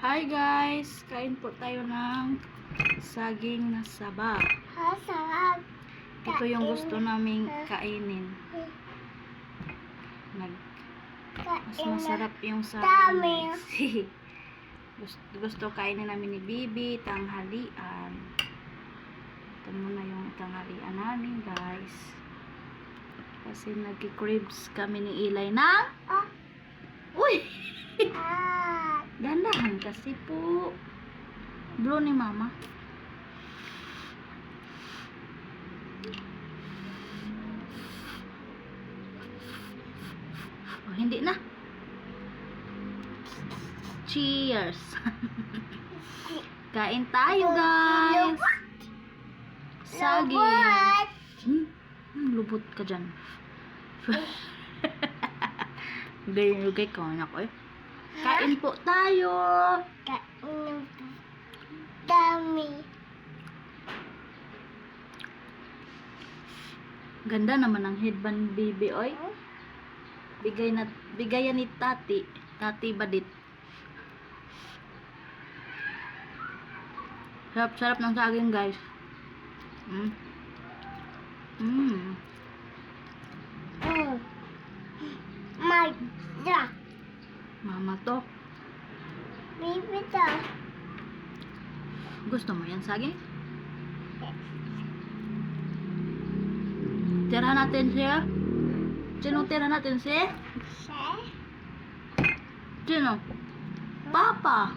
Hi guys! Kain po tayo ng saging na saba. Sarap. Ito yung gusto naming kainin. Mas masarap yung saging. gusto kainin namin ni Bibi, tanghalian. Ito muna yung tanghalian namin guys. Kasi nagki-cribs kami ni Eli ng... Uy! Dandahan kasi po. Blow ni mama. Oh, hindi na. Cheers. Kain tayo guys. Saging. Lubot ka dyan. Lugay ko anak ko eh. Kain po tayo. Dami. Ganda naman ang headband Bibi oy. Bigayan ni Tati. Tati Badit. Sarap ng saging guys. Mama to. Baby to. Gusto mo yan saging? Tira natin siya. Sino tira natin siya? Sino? Papa.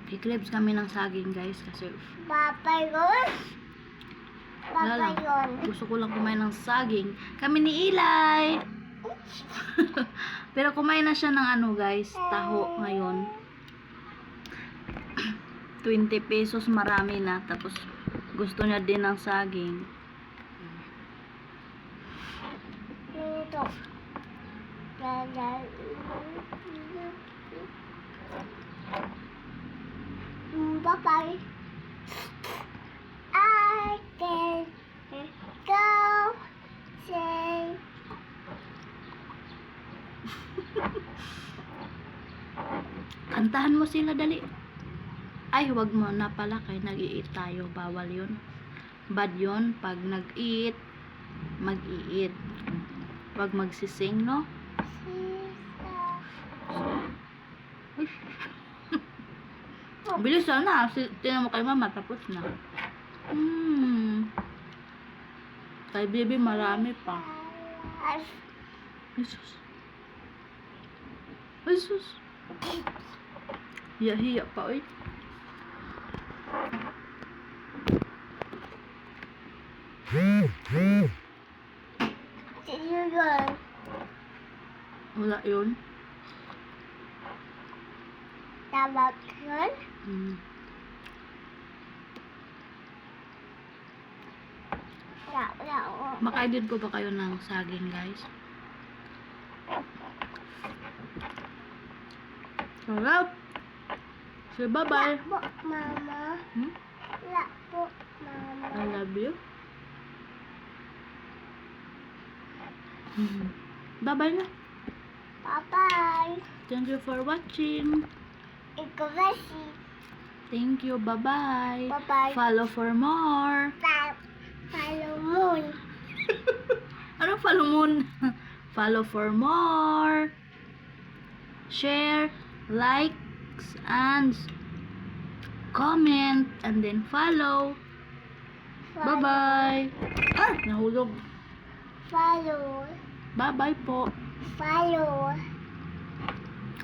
Kiklibs kami ng saging guys kasi Papa yun. Papa yun. gusto ko lang kumain ng saging. Kami ni Eli. Pero kumain na siya ng ano guys, taho ngayon. 20 pesos marami na. Tapos gusto niya din ng saging. Ito. Bye-bye. I can go say Kantahan mo sila dali. Ay, wag mo na pala kay nag-i-eat tayo. Bawal yun. Bad yun. Pag nag-eat, mag-i-eat. Wag magsising, no? Bilis na. Tingnan mo kay mama. Tapos na. Kay baby marami pa. Jesus. Jesus. Hiya-hiya pa, oy. Sino yun? Wala yun. Tabak yun? Makaedit ko ba kayo ng saging, guys? Sarap! Say bye-bye! Wala po, mama. Wala po, mama. I love you. Bye-bye na. Bye-bye. Thank you for watching. Ikaw ba si? Thank you. Bye-bye. Bye-bye. Follow for more. Follow moon. Anong follow moon? Follow for more. Share, likes, and comment, and then follow. Bye-bye. Ah, nahulog. Follow. Bye-bye po. Follow.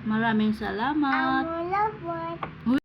Maraming salamat. Ang love.